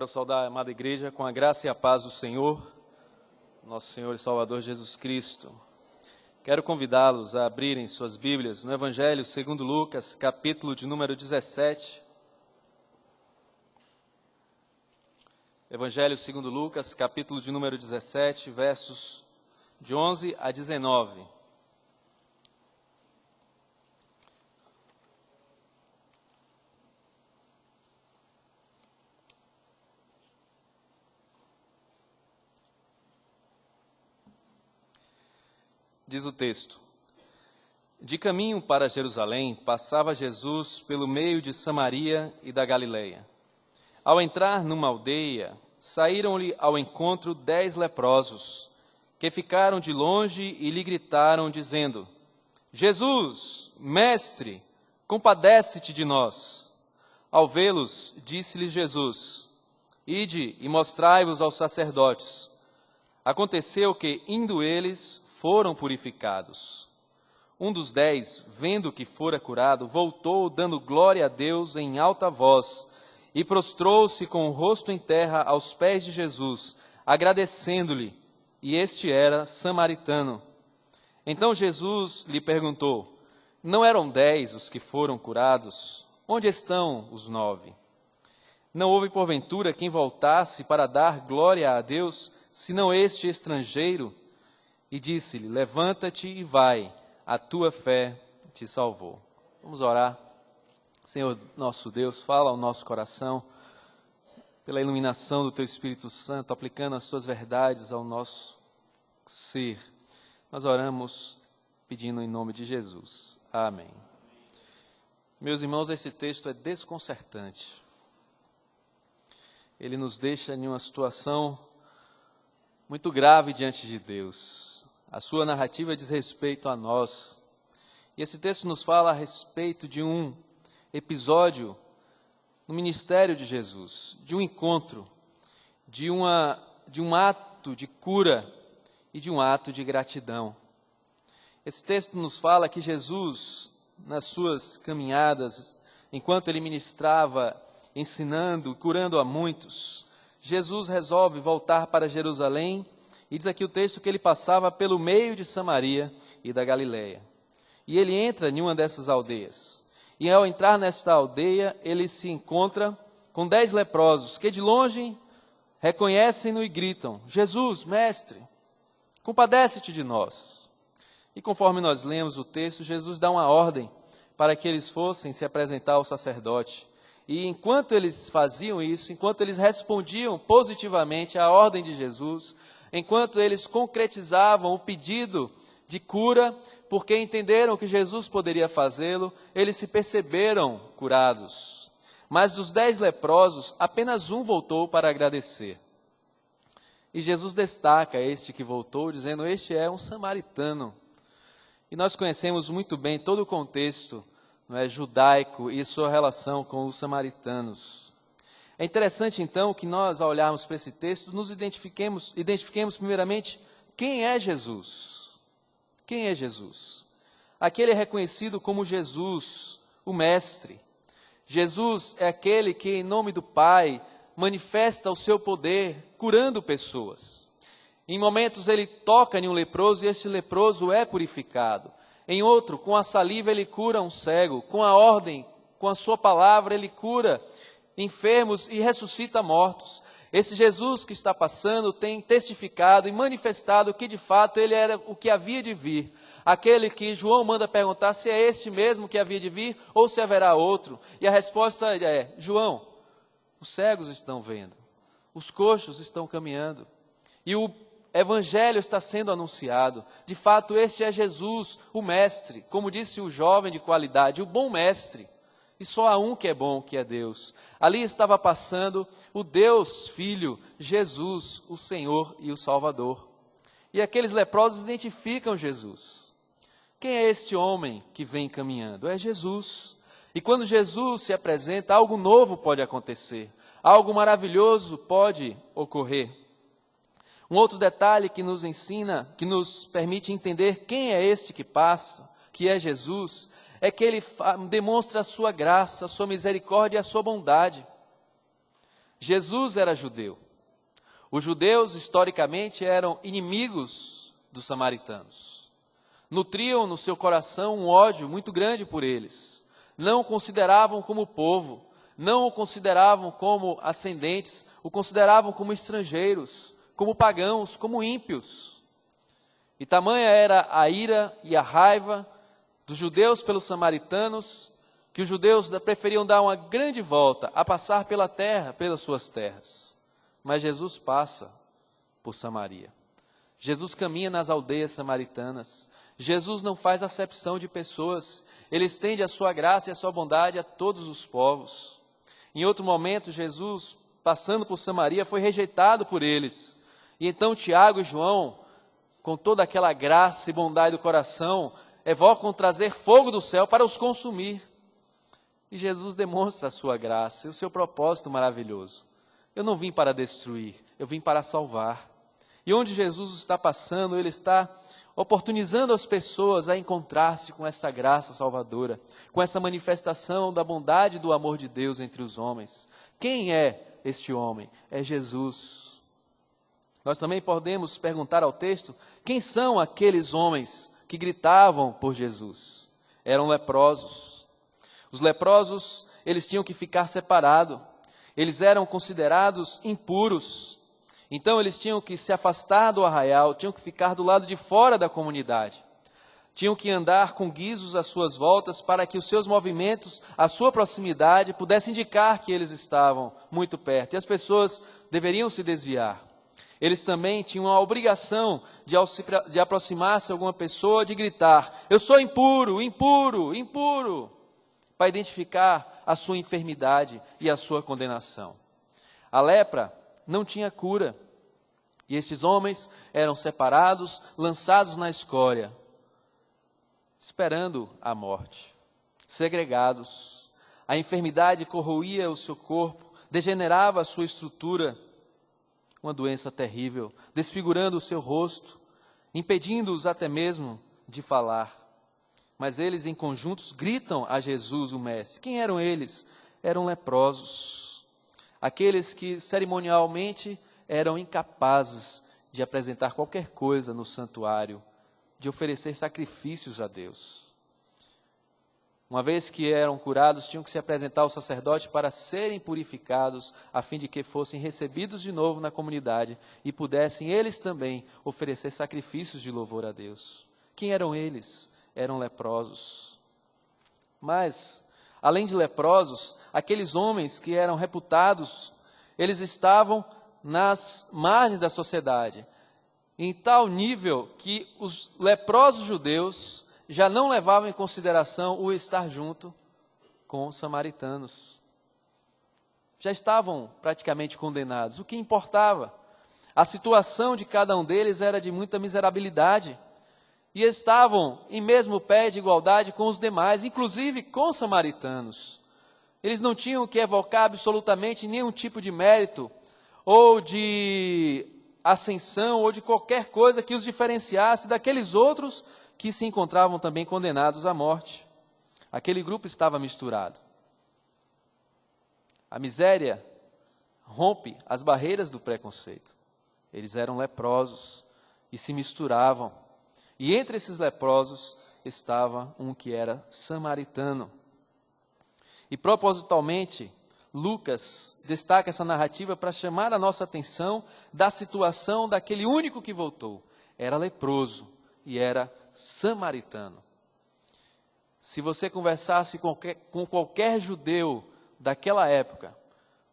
Quero saudar a amada igreja com a graça e a paz do Senhor, nosso Senhor e Salvador Jesus Cristo. Quero convidá-los a abrirem suas Bíblias no Evangelho segundo Lucas, capítulo de número 17. Evangelho segundo Lucas, capítulo de número 17, versos de 11 a 19. Diz o texto: De caminho para Jerusalém, passava Jesus pelo meio de Samaria e da Galileia. Ao entrar numa aldeia, saíram-lhe ao encontro 10 leprosos, que ficaram de longe e lhe gritaram, dizendo: Jesus, mestre, compadece-te de nós. Ao vê-los, disse-lhes Jesus: Ide e mostrai-vos aos sacerdotes. Aconteceu que, indo eles, foram purificados. Um dos 10, vendo que fora curado, voltou, dando glória a Deus em alta voz, e prostrou-se com o rosto em terra aos pés de Jesus, agradecendo-lhe, e este era samaritano. Então Jesus lhe perguntou: Não eram 10 os que foram curados? Onde estão os 9? Não houve porventura quem voltasse para dar glória a Deus, senão este estrangeiro? E disse-lhe: Levanta-te e vai, a tua fé te salvou. Vamos orar. Senhor nosso Deus, fala ao nosso coração, pela iluminação do Teu Espírito Santo, aplicando as Tuas verdades ao nosso ser. Nós oramos pedindo em nome de Jesus. Amém. Meus irmãos, esse texto é desconcertante. Ele nos deixa em uma situação muito grave diante de Deus. A sua narrativa diz respeito a nós. E esse texto nos fala a respeito de um episódio no ministério de Jesus, de um encontro, de um ato de cura e de um ato de gratidão. Esse texto nos fala que Jesus, nas suas caminhadas, enquanto ele ministrava, ensinando, curando a muitos, Jesus resolve voltar para Jerusalém. E diz aqui o texto que ele passava pelo meio de Samaria e da Galileia. E ele entra em uma dessas aldeias. E ao entrar nesta aldeia, ele se encontra com 10 leprosos, que de longe reconhecem-no e gritam: Jesus, mestre, compadece-te de nós. E conforme nós lemos o texto, Jesus dá uma ordem para que eles fossem se apresentar ao sacerdote. E enquanto eles faziam isso, enquanto eles respondiam positivamente à ordem de Jesus, enquanto eles concretizavam o pedido de cura, porque entenderam que Jesus poderia fazê-lo, eles se perceberam curados. Mas dos 10 leprosos, apenas um voltou para agradecer. E Jesus destaca este que voltou, dizendo: este é um samaritano. E nós conhecemos muito bem todo o contexto, não é, judaico e sua relação com os samaritanos. É interessante, então, que nós, ao olharmos para esse texto, nos identifiquemos primeiramente quem é Jesus. Quem é Jesus? Aquele é reconhecido como Jesus, o Mestre. Jesus é aquele que, em nome do Pai, manifesta o seu poder curando pessoas. Em momentos ele toca em um leproso e esse leproso é purificado. Em outro, com a saliva ele cura um cego. Com a ordem, com a sua palavra ele cura enfermos e ressuscita mortos. Esse Jesus que está passando tem testificado e manifestado que de fato ele era o que havia de vir. Aquele que João manda perguntar se é este mesmo que havia de vir ou se haverá outro. E a resposta é: João, os cegos estão vendo, os coxos estão caminhando e o evangelho está sendo anunciado. De fato, este é Jesus, o mestre, como disse o jovem de qualidade, o bom mestre. E só há um que é bom, que é Deus. Ali estava passando o Deus Filho, Jesus, o Senhor e o Salvador. E aqueles leprosos identificam Jesus. Quem é este homem que vem caminhando? É Jesus. E quando Jesus se apresenta, algo novo pode acontecer. Algo maravilhoso pode ocorrer. Um outro detalhe que nos ensina, que nos permite entender quem é este que passa, que é Jesus, é que ele demonstra a sua graça, a sua misericórdia e a sua bondade. Jesus era judeu. Os judeus, historicamente, eram inimigos dos samaritanos. Nutriam no seu coração um ódio muito grande por eles. Não o consideravam como povo, não o consideravam como ascendentes, o consideravam como estrangeiros, como pagãos, como ímpios. E tamanha era a ira e a raiva dos judeus pelos samaritanos, que os judeus preferiam dar uma grande volta a passar pela terra, pelas suas terras. Mas Jesus passa por Samaria. Jesus caminha nas aldeias samaritanas. Jesus não faz acepção de pessoas. Ele estende a sua graça e a sua bondade a todos os povos. Em outro momento, Jesus, passando por Samaria, foi rejeitado por eles. E então Tiago e João, com toda aquela graça e bondade do coração, evocam trazer fogo do céu para os consumir. E Jesus demonstra a sua graça e o seu propósito maravilhoso. Eu não vim para destruir, eu vim para salvar. E onde Jesus está passando, Ele está oportunizando as pessoas a encontrar-se com essa graça salvadora, com essa manifestação da bondade e do amor de Deus entre os homens. Quem é este homem? É Jesus. Nós também podemos perguntar ao texto, quem são aqueles homens que gritavam por Jesus? Eram leprosos. Os leprosos, eles tinham que ficar separados. Eles eram considerados impuros. Então eles tinham que se afastar do arraial, tinham que ficar do lado de fora da comunidade. Tinham que andar com guizos às suas voltas para que os seus movimentos, a sua proximidade, pudessem indicar que eles estavam muito perto. E as pessoas deveriam se desviar. Eles também tinham a obrigação de aproximar-se de alguma pessoa, de gritar, eu sou impuro, impuro, impuro, para identificar a sua enfermidade e a sua condenação. A lepra não tinha cura. E estes homens eram separados, lançados na escória, esperando a morte, segregados. A enfermidade corroía o seu corpo, degenerava a sua estrutura, uma doença terrível, desfigurando o seu rosto, impedindo-os até mesmo de falar. Mas eles em conjuntos gritam a Jesus, o Mestre. Quem eram eles? Eram leprosos, aqueles que cerimonialmente eram incapazes de apresentar qualquer coisa no santuário, de oferecer sacrifícios a Deus. Uma vez que eram curados, tinham que se apresentar ao sacerdote para serem purificados, a fim de que fossem recebidos de novo na comunidade e pudessem eles também oferecer sacrifícios de louvor a Deus. Quem eram eles? Eram leprosos. Mas, além de leprosos, aqueles homens que eram reputados, eles estavam nas margens da sociedade, em tal nível que os leprosos judeus já não levavam em consideração o estar junto com os samaritanos. Já estavam praticamente condenados. O que importava? A situação de cada um deles era de muita miserabilidade. E estavam em mesmo pé de igualdade com os demais, inclusive com os samaritanos. Eles não tinham que evocar absolutamente nenhum tipo de mérito, ou de ascensão, ou de qualquer coisa que os diferenciasse daqueles outros que se encontravam também condenados à morte. Aquele grupo estava misturado. A miséria rompe as barreiras do preconceito. Eles eram leprosos e se misturavam. E entre esses leprosos estava um que era samaritano. E propositalmente, Lucas destaca essa narrativa para chamar a nossa atenção da situação daquele único que voltou. Era leproso e era samaritano. Se você conversasse com qualquer judeu daquela época,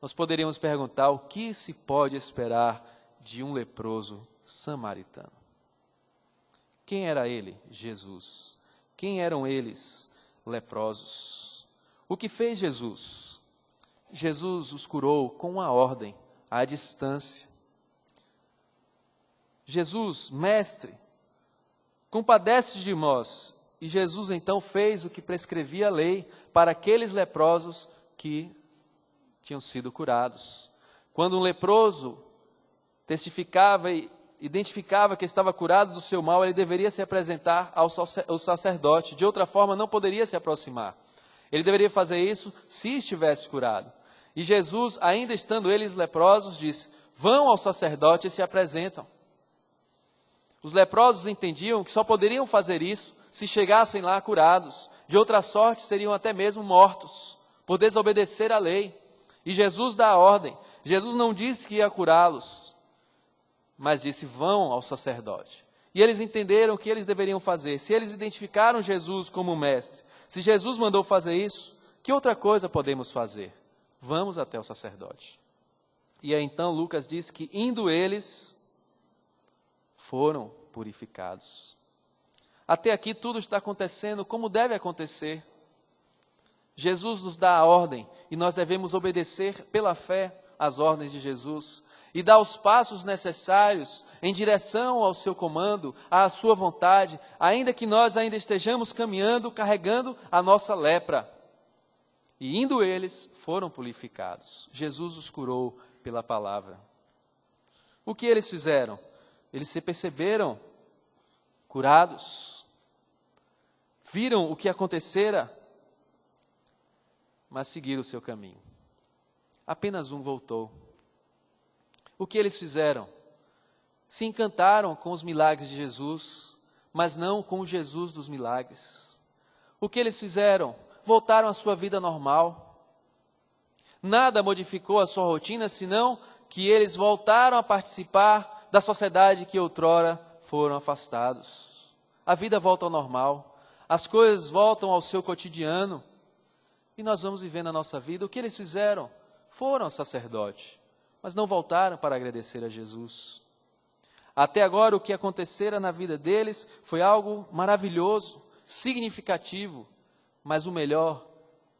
nós poderíamos perguntar o que se pode esperar de um leproso samaritano. Quem era ele? Jesus. Quem eram eles? Leprosos. O que fez Jesus? Jesus os curou com uma ordem, à distância. Jesus, mestre, compadece de nós. E Jesus então fez o que prescrevia a lei para aqueles leprosos que tinham sido curados. Quando um leproso testificava e identificava que estava curado do seu mal, ele deveria se apresentar ao sacerdote. De outra forma, não poderia se aproximar. Ele deveria fazer isso se estivesse curado. E Jesus, ainda estando eles leprosos, disse: vão ao sacerdote e se apresentam. Os leprosos entendiam que só poderiam fazer isso se chegassem lá curados. De outra sorte, seriam até mesmo mortos, por desobedecer à lei. E Jesus dá a ordem. Jesus não disse que ia curá-los, mas disse: vão ao sacerdote. E eles entenderam o que eles deveriam fazer. Se eles identificaram Jesus como mestre, se Jesus mandou fazer isso, que outra coisa podemos fazer? Vamos até o sacerdote. E aí então Lucas diz que indo eles, foram purificados. Até aqui tudo está acontecendo como deve acontecer. Jesus nos dá a ordem e nós devemos obedecer pela fé às ordens de Jesus e dar os passos necessários em direção ao seu comando, à sua vontade, ainda que nós ainda estejamos caminhando, carregando a nossa lepra. E indo eles, foram purificados. Jesus os curou pela palavra. O que eles fizeram? Eles se perceberam curados, viram o que acontecera, mas seguiram o seu caminho. Apenas um voltou. O que eles fizeram? Se encantaram com os milagres de Jesus, mas não com o Jesus dos milagres. O que eles fizeram? Voltaram à sua vida normal. Nada modificou a sua rotina, senão que eles voltaram a participar da sociedade que outrora foram afastados. A vida volta ao normal, as coisas voltam ao seu cotidiano, e nós vamos vivendo a nossa vida. O que eles fizeram? Foram ao sacerdote, mas não voltaram para agradecer a Jesus. Até agora o que acontecera na vida deles foi algo maravilhoso, significativo, mas o melhor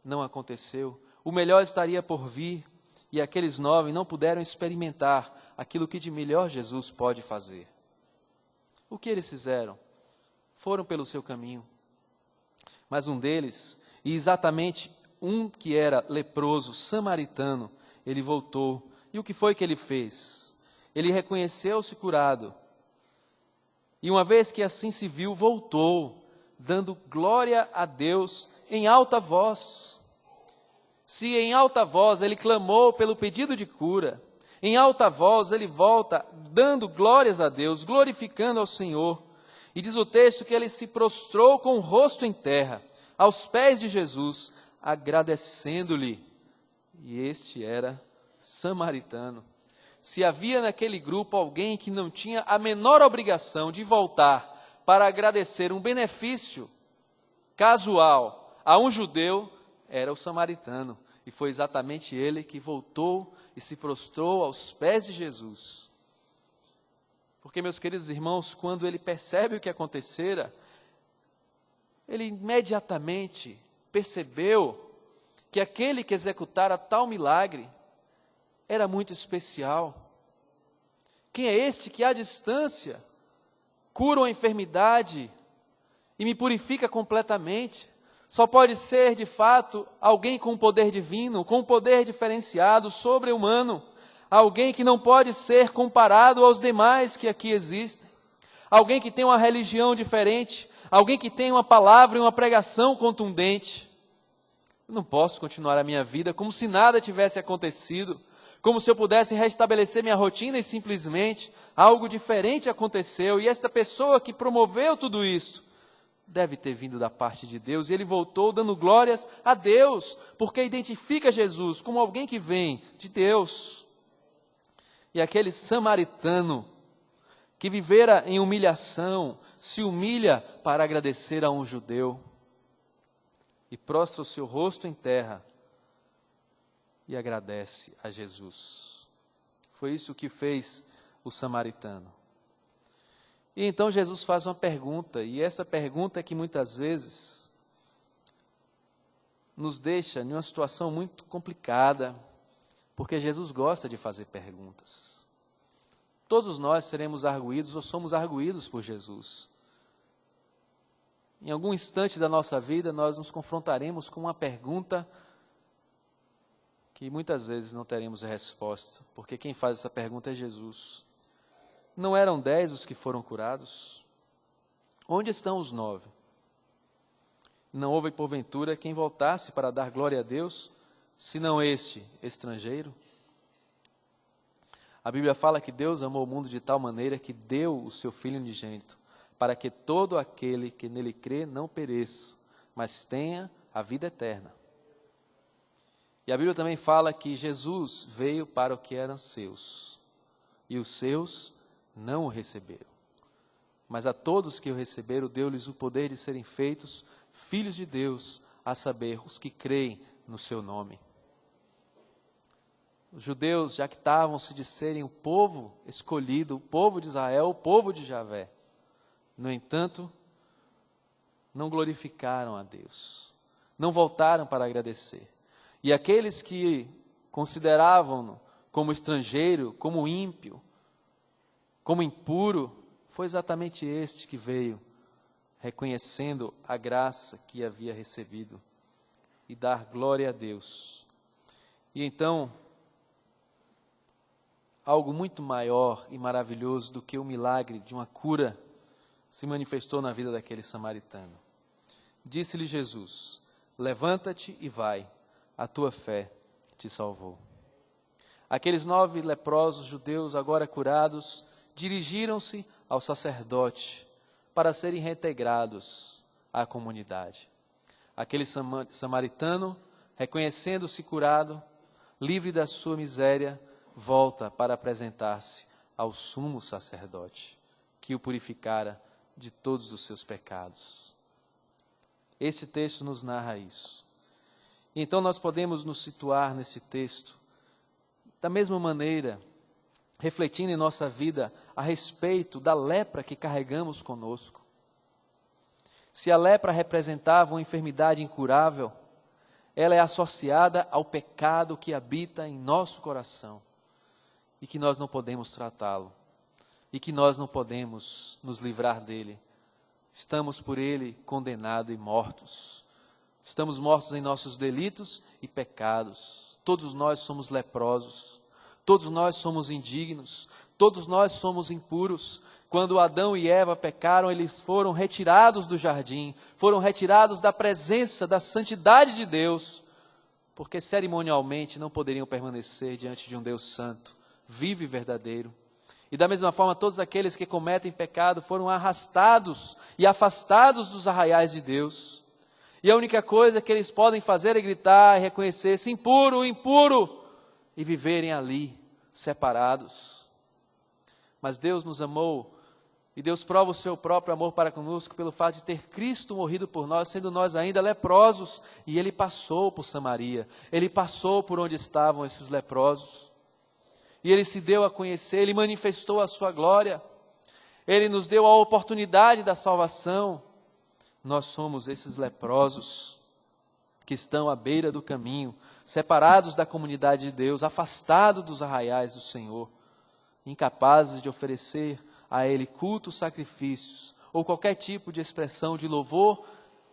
não aconteceu. O melhor estaria por vir, e aqueles 9 não puderam experimentar aquilo que de melhor Jesus pode fazer. O que eles fizeram? Foram pelo seu caminho. Mas um deles, e exatamente um que era leproso, samaritano, ele voltou. E o que foi que ele fez? Ele reconheceu-se curado. E uma vez que assim se viu, voltou, dando glória a Deus em alta voz. Se em alta voz ele clamou pelo pedido de cura, em alta voz ele volta dando glórias a Deus, glorificando ao Senhor. E diz o texto que ele se prostrou com o rosto em terra, aos pés de Jesus, agradecendo-lhe. E este era samaritano. Se havia naquele grupo alguém que não tinha a menor obrigação de voltar para agradecer um benefício casual a um judeu, era o samaritano. E foi exatamente ele que voltou e se prostrou aos pés de Jesus. Porque, meus queridos irmãos, quando ele percebe o que acontecera, ele imediatamente percebeu que aquele que executara tal milagre era muito especial. Quem é este que à distância cura uma enfermidade e me purifica completamente? Só pode ser, de fato, alguém com um poder divino, com um poder diferenciado, sobre-humano. Alguém que não pode ser comparado aos demais que aqui existem. Alguém que tem uma religião diferente. Alguém que tem uma palavra e uma pregação contundente. Eu não posso continuar a minha vida como se nada tivesse acontecido. Como se eu pudesse restabelecer minha rotina e simplesmente algo diferente aconteceu. E esta pessoa que promoveu tudo isso deve ter vindo da parte de Deus. E ele voltou dando glórias a Deus, porque identifica Jesus como alguém que vem de Deus. E aquele samaritano que vivera em humilhação, se humilha para agradecer a um judeu. E prostra o seu rosto em terra e agradece a Jesus. Foi isso que fez o samaritano. E então Jesus faz uma pergunta, e essa pergunta é que muitas vezes nos deixa em uma situação muito complicada, porque Jesus gosta de fazer perguntas. Todos nós seremos arguídos ou somos arguídos por Jesus. Em algum instante da nossa vida, nós nos confrontaremos com uma pergunta que muitas vezes não teremos a resposta, porque quem faz essa pergunta é Jesus. Não eram 10 os que foram curados? Onde estão os 9? Não houve, porventura, quem voltasse para dar glória a Deus, senão este estrangeiro? A Bíblia fala que Deus amou o mundo de tal maneira que deu o seu Filho unigênito, para que todo aquele que nele crê não pereça, mas tenha a vida eterna. E a Bíblia também fala que Jesus veio para o que eram seus, e os seus não o receberam. Mas a todos que o receberam, deu-lhes o poder de serem feitos filhos de Deus, a saber, os que creem no seu nome. Os judeus jactavam-se de serem o povo escolhido, o povo de Israel, o povo de Javé. No entanto, não glorificaram a Deus, não voltaram para agradecer. E aqueles que consideravam-no como estrangeiro, como ímpio, como impuro, foi exatamente este que veio, reconhecendo a graça que havia recebido e dar glória a Deus. E então, algo muito maior e maravilhoso do que o milagre de uma cura se manifestou na vida daquele samaritano. Disse-lhe Jesus: levanta-te e vai, a tua fé te salvou. Aqueles 9 leprosos judeus, agora curados, dirigiram-se ao sacerdote para serem reintegrados à comunidade. Aquele samaritano, reconhecendo-se curado, livre da sua miséria, volta para apresentar-se ao sumo sacerdote, que o purificara de todos os seus pecados. Este texto nos narra isso. Então nós podemos nos situar nesse texto, da mesma maneira, refletindo em nossa vida a respeito da lepra que carregamos conosco. Se a lepra representava uma enfermidade incurável, ela é associada ao pecado que habita em nosso coração e que nós não podemos tratá-lo e que nós não podemos nos livrar dele. Estamos por ele condenados e mortos. Estamos mortos em nossos delitos e pecados. Todos nós somos leprosos. Todos nós somos indignos. Todos nós somos impuros. Quando Adão e Eva pecaram, eles foram retirados do jardim, foram retirados da presença, da santidade de Deus, porque cerimonialmente não poderiam permanecer diante de um Deus santo, vivo e verdadeiro. E da mesma forma, todos aqueles que cometem pecado foram arrastados e afastados dos arraiais de Deus. E a única coisa que eles podem fazer é gritar e reconhecer-se impuro, impuro, e viverem ali, separados. Mas Deus nos amou, e Deus prova o seu próprio amor para conosco pelo fato de ter Cristo morrido por nós, sendo nós ainda leprosos, e Ele passou por Samaria, Ele passou por onde estavam esses leprosos, e Ele se deu a conhecer, Ele manifestou a sua glória, Ele nos deu a oportunidade da salvação. Nós somos esses leprosos que estão à beira do caminho, separados da comunidade de Deus, afastados dos arraiais do Senhor, incapazes de oferecer a Ele cultos, sacrifícios, ou qualquer tipo de expressão de louvor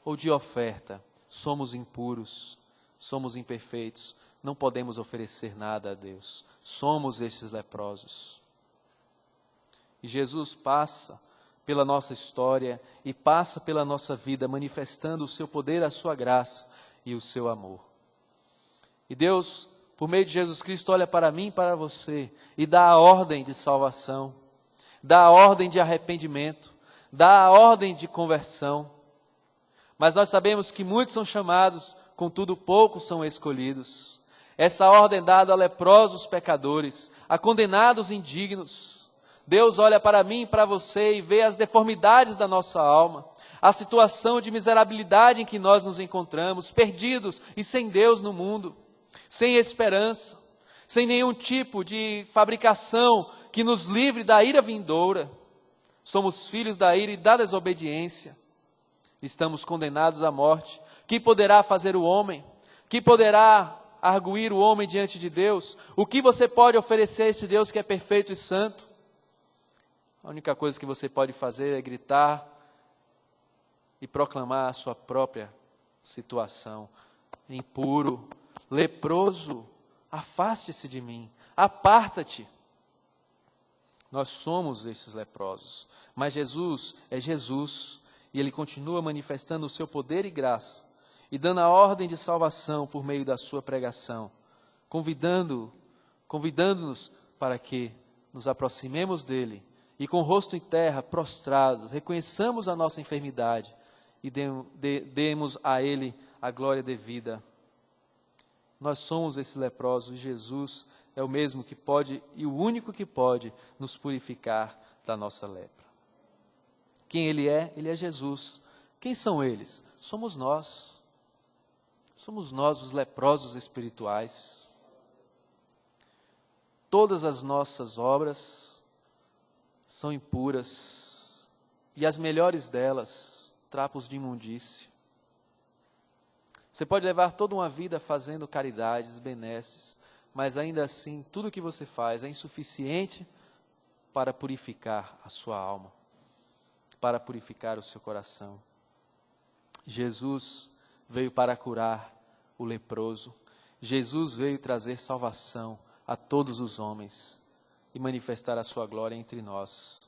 ou de oferta. Somos impuros, somos imperfeitos, não podemos oferecer nada a Deus. Somos esses leprosos. E Jesus passa pela nossa história e passa pela nossa vida, manifestando o seu poder, a sua graça e o seu amor. E Deus, por meio de Jesus Cristo, olha para mim e para você e dá a ordem de salvação, dá a ordem de arrependimento, dá a ordem de conversão. Mas nós sabemos que muitos são chamados, contudo poucos são escolhidos. Essa ordem é dada a leprosos pecadores, a condenados indignos. Deus olha para mim e para você e vê as deformidades da nossa alma, a situação de miserabilidade em que nós nos encontramos, perdidos e sem Deus no mundo, sem esperança, sem nenhum tipo de fabricação que nos livre da ira vindoura. Somos filhos da ira e da desobediência. Estamos condenados à morte. Que poderá fazer o homem? Que poderá arguir o homem diante de Deus? O que você pode oferecer a este Deus que é perfeito e santo? A única coisa que você pode fazer é gritar e proclamar a sua própria situação. Impuro, leproso, afaste-se de mim, aparta-te. Nós somos esses leprosos, mas Jesus é Jesus, e Ele continua manifestando o seu poder e graça, e dando a ordem de salvação por meio da sua pregação, convidando-nos para que nos aproximemos dele e com o rosto em terra, prostrado, reconheçamos a nossa enfermidade e demos a ele a glória devida. Nós somos esse leproso e Jesus é o mesmo que pode e o único que pode nos purificar da nossa lepra. Quem ele é? Ele é Jesus. Quem são eles? Somos nós. Somos nós os leprosos espirituais. Todas as nossas obras são impuras e as melhores delas, trapos de imundície. Você pode levar toda uma vida fazendo caridades, benesses, mas ainda assim, tudo que você faz é insuficiente para purificar a sua alma, para purificar o seu coração. Jesus veio para curar o leproso. Jesus veio trazer salvação a todos os homens e manifestar a sua glória entre nós.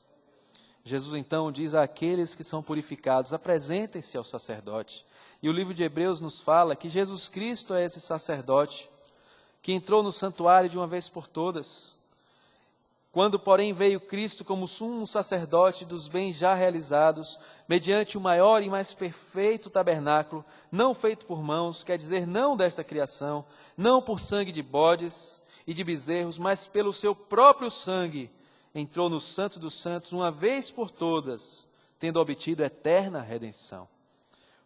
Jesus então diz àqueles que são purificados: apresentem-se ao sacerdote. E o livro de Hebreus nos fala que Jesus Cristo é esse sacerdote que entrou no santuário de uma vez por todas. Quando, porém, veio Cristo como sumo sacerdote dos bens já realizados, mediante o maior e mais perfeito tabernáculo, não feito por mãos, quer dizer, não desta criação, não por sangue de bodes e de bezerros, mas pelo seu próprio sangue, entrou no Santo dos Santos uma vez por todas, tendo obtido eterna redenção.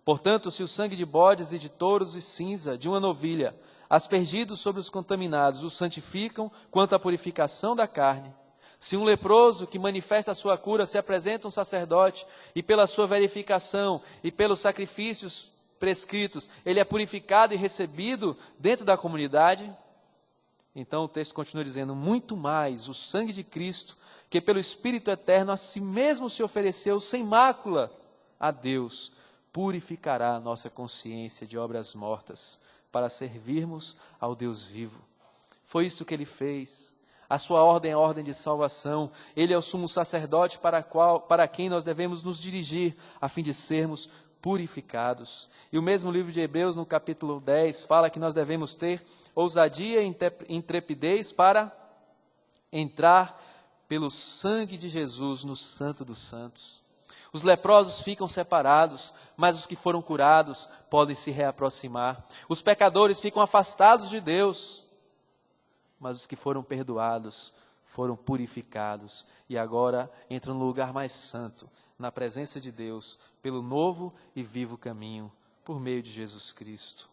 Portanto, se o sangue de bodes e de touros e cinza de uma novilha, aspergidos sobre os contaminados, os santificam quanto à purificação da carne, se um leproso que manifesta a sua cura se apresenta a um sacerdote e pela sua verificação e pelos sacrifícios prescritos, ele é purificado e recebido dentro da comunidade, então o texto continua dizendo: muito mais o sangue de Cristo, que pelo Espírito eterno a si mesmo se ofereceu sem mácula a Deus, purificará a nossa consciência de obras mortas, para servirmos ao Deus vivo. Foi isso que ele fez. A sua ordem é a ordem de salvação. Ele é o sumo sacerdote para quem nós devemos nos dirigir, a fim de sermos purificados. E o mesmo livro de Hebreus, no capítulo 10, fala que nós devemos ter ousadia e intrepidez para entrar pelo sangue de Jesus no Santo dos Santos. Os leprosos ficam separados, mas os que foram curados podem se reaproximar. Os pecadores ficam afastados de Deus, mas os que foram perdoados foram purificados e agora entram no lugar mais santo, na presença de Deus, pelo novo e vivo caminho, por meio de Jesus Cristo.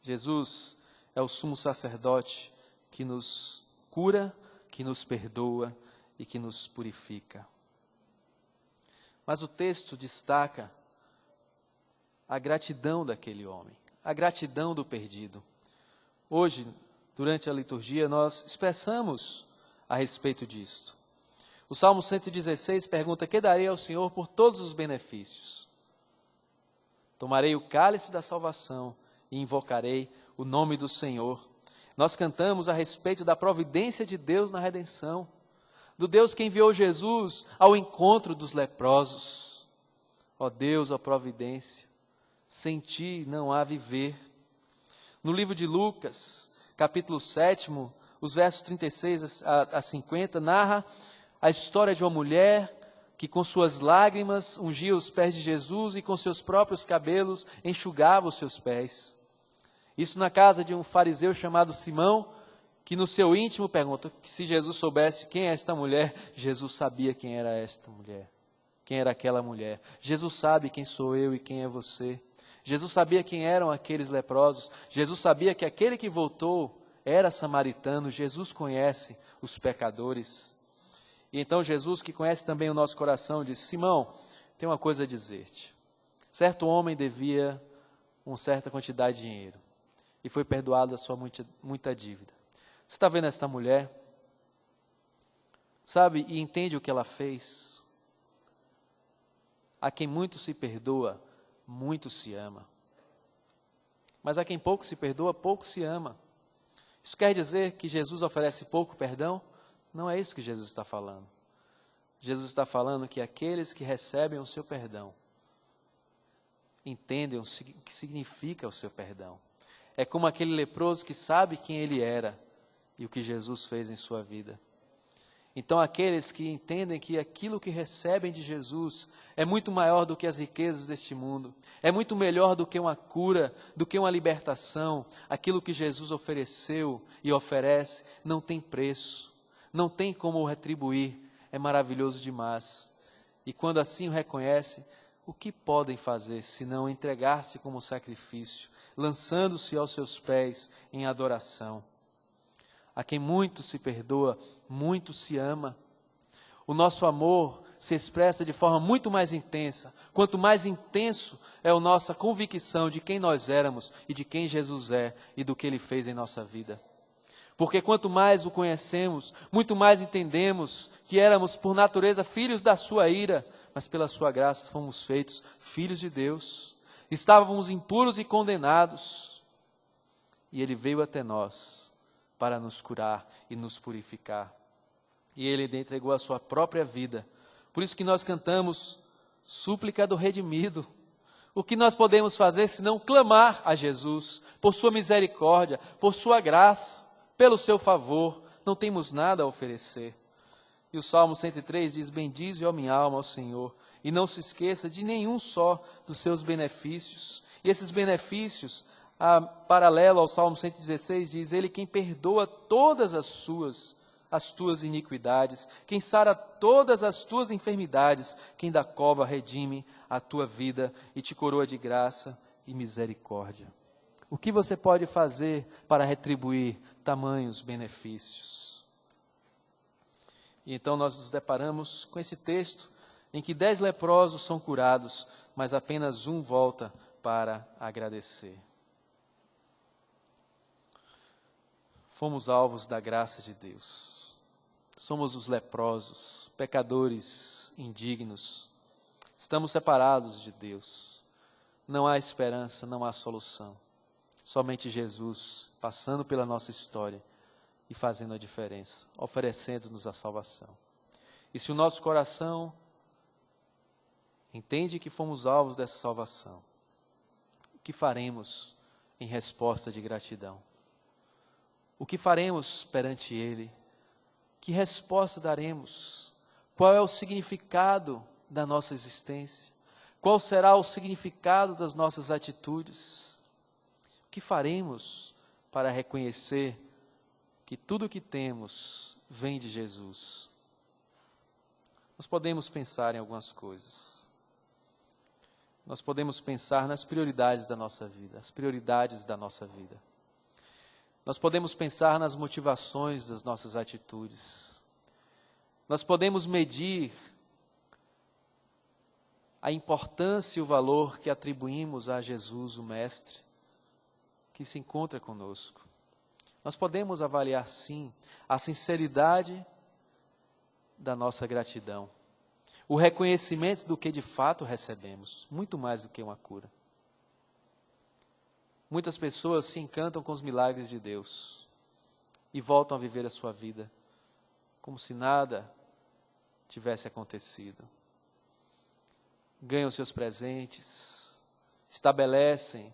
Jesus é o sumo sacerdote que nos cura, que nos perdoa e que nos purifica. Mas o texto destaca a gratidão daquele homem, a gratidão do perdido. Hoje, durante a liturgia, nós expressamos a respeito disto. O Salmo 116 pergunta: que darei ao Senhor por todos os benefícios? Tomarei o cálice da salvação e invocarei o nome do Senhor. Nós cantamos a respeito da providência de Deus na redenção, do Deus que enviou Jesus ao encontro dos leprosos. Ó Deus, ó providência, sem ti não há viver. No livro de Lucas, capítulo 7, os versos 36 a 50, narra a história de uma mulher que com suas lágrimas ungia os pés de Jesus e com seus próprios cabelos enxugava os seus pés. Isso na casa de um fariseu chamado Simão, que no seu íntimo pergunta que se Jesus soubesse quem é esta mulher. Jesus sabia quem era esta mulher, quem era aquela mulher. Jesus sabe quem sou eu e quem é você. Jesus sabia quem eram aqueles leprosos. Jesus sabia que aquele que voltou era samaritano. Jesus conhece os pecadores. E então Jesus, que conhece também o nosso coração, disse: Simão, tem uma coisa a dizer-te. Certo homem devia uma certa quantidade de dinheiro e foi perdoado a sua muita dívida. Você está vendo esta mulher? Sabe e entende o que ela fez? A quem muito se perdoa, muito se ama. Mas a quem pouco se perdoa, pouco se ama. Isso quer dizer que Jesus oferece pouco perdão? Não é isso que Jesus está falando. Jesus está falando que aqueles que recebem o seu perdão entendem o que significa o seu perdão. É como aquele leproso que sabe quem ele era e o que Jesus fez em sua vida. Então, aqueles que entendem que aquilo que recebem de Jesus é muito maior do que as riquezas deste mundo, é muito melhor do que uma cura, do que uma libertação, aquilo que Jesus ofereceu e oferece não tem preço, não tem como retribuir, é maravilhoso demais. E quando assim o reconhecem, o que podem fazer senão entregar-se como sacrifício, lançando-se aos seus pés em adoração? A quem muito se perdoa, muito se ama. O nosso amor se expressa de forma muito mais intensa. Quanto mais intenso é a nossa convicção de quem nós éramos e de quem Jesus é e do que Ele fez em nossa vida. Porque quanto mais o conhecemos, muito mais entendemos que éramos por natureza filhos da sua ira, mas pela sua graça fomos feitos filhos de Deus. Estávamos impuros e condenados, e Ele veio até nós para nos curar e nos purificar. E Ele entregou a sua própria vida. Por isso que nós cantamos, súplica do redimido. O que nós podemos fazer senão clamar a Jesus, por sua misericórdia, por sua graça, pelo seu favor. Não temos nada a oferecer. E o Salmo 103 diz, bendize, ó minha alma, ao Senhor, e não se esqueça de nenhum só dos seus benefícios. E esses benefícios, paralelo ao Salmo 116, diz, Ele quem perdoa todas as tuas iniquidades, quem sara todas as tuas enfermidades, quem da cova redime a tua vida e te coroa de graça e misericórdia. O que você pode fazer para retribuir tamanhos benefícios? E então nós nos deparamos com esse texto em que 10 leprosos são curados, mas apenas um volta para agradecer. Fomos alvos da graça de Deus. Somos os leprosos, pecadores indignos. Estamos separados de Deus. Não há esperança, não há solução. Somente Jesus passando pela nossa história e fazendo a diferença, oferecendo-nos a salvação. E se o nosso coração entende que fomos alvos dessa salvação, o que faremos em resposta de gratidão? O que faremos perante Ele? Que resposta daremos? Qual é o significado da nossa existência? Qual será o significado das nossas atitudes? O que faremos para reconhecer que tudo o que temos vem de Jesus? Nós podemos pensar em algumas coisas. Nós podemos pensar nas prioridades da nossa vida, as prioridades da nossa vida. Nós podemos pensar nas motivações das nossas atitudes. Nós podemos medir a importância e o valor que atribuímos a Jesus, o Mestre, que se encontra conosco. Nós podemos avaliar, sim, a sinceridade da nossa gratidão, o reconhecimento do que de fato recebemos, muito mais do que uma cura. Muitas pessoas se encantam com os milagres de Deus e voltam a viver a sua vida como se nada tivesse acontecido. Ganham seus presentes, estabelecem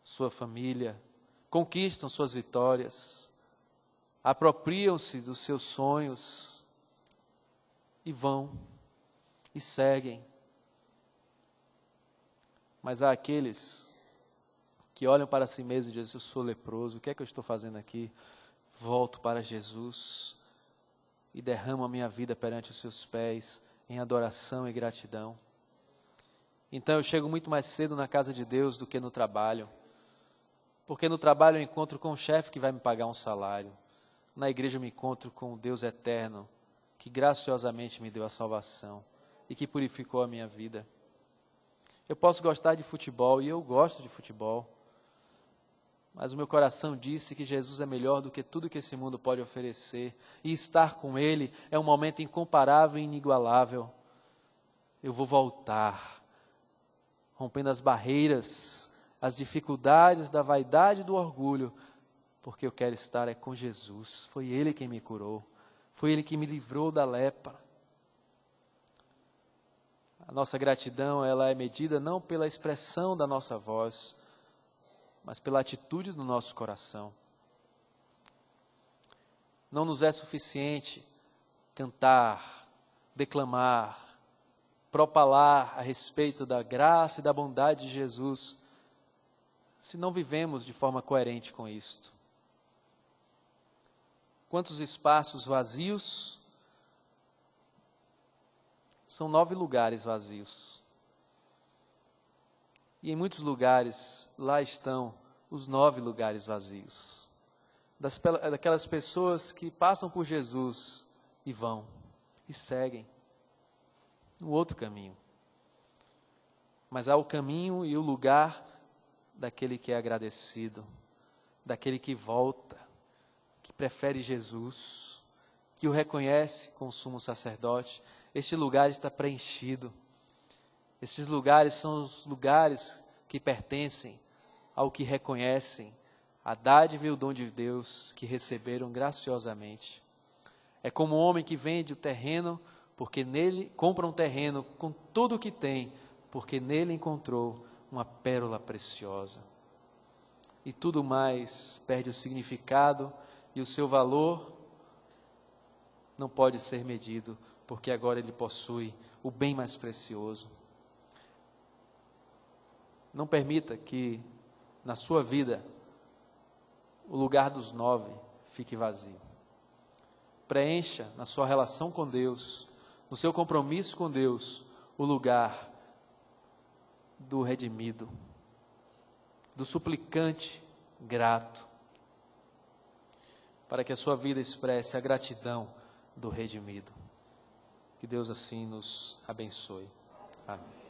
sua família, conquistam suas vitórias, apropriam-se dos seus sonhos e vão e seguem. Mas há aqueles que olham para si mesmos e dizem, eu sou leproso, o que é que eu estou fazendo aqui? Volto para Jesus e derramo a minha vida perante os seus pés, em adoração e gratidão. Então eu chego muito mais cedo na casa de Deus do que no trabalho, porque no trabalho eu encontro com um chefe que vai me pagar um salário, na igreja eu me encontro com o Deus eterno, que graciosamente me deu a salvação e que purificou a minha vida. Eu posso gostar de futebol, e eu gosto de futebol, mas o meu coração disse que Jesus é melhor do que tudo que esse mundo pode oferecer. E estar com Ele é um momento incomparável e inigualável. Eu vou voltar, rompendo as barreiras, as dificuldades da vaidade e do orgulho, porque eu quero estar com Jesus. Foi Ele quem me curou. Foi Ele que me livrou da lepra. A nossa gratidão, ela é medida não pela expressão da nossa voz, mas pela atitude do nosso coração. Não nos é suficiente cantar, declamar, propalar a respeito da graça e da bondade de Jesus, se não vivemos de forma coerente com isto. Quantos espaços vazios? São 9 lugares vazios. E em muitos lugares, lá estão os 9 lugares vazios. Daquelas pessoas que passam por Jesus e vão, e seguem um outro caminho. Mas há o caminho e o lugar daquele que é agradecido, daquele que volta, que prefere Jesus, que o reconhece como sumo sacerdote. Este lugar está preenchido. Esses lugares são os lugares que pertencem ao que reconhecem a dádiva e o dom de Deus que receberam graciosamente. É como um homem que vende o terreno, porque nele compra um terreno com tudo o que tem, porque nele encontrou uma pérola preciosa. E tudo mais perde o significado e o seu valor não pode ser medido, porque agora ele possui o bem mais precioso. Não permita que na sua vida o lugar dos 9 fique vazio. Preencha na sua relação com Deus, no seu compromisso com Deus, o lugar do redimido, do suplicante grato, para que a sua vida expresse a gratidão do redimido. Que Deus assim nos abençoe. Amém.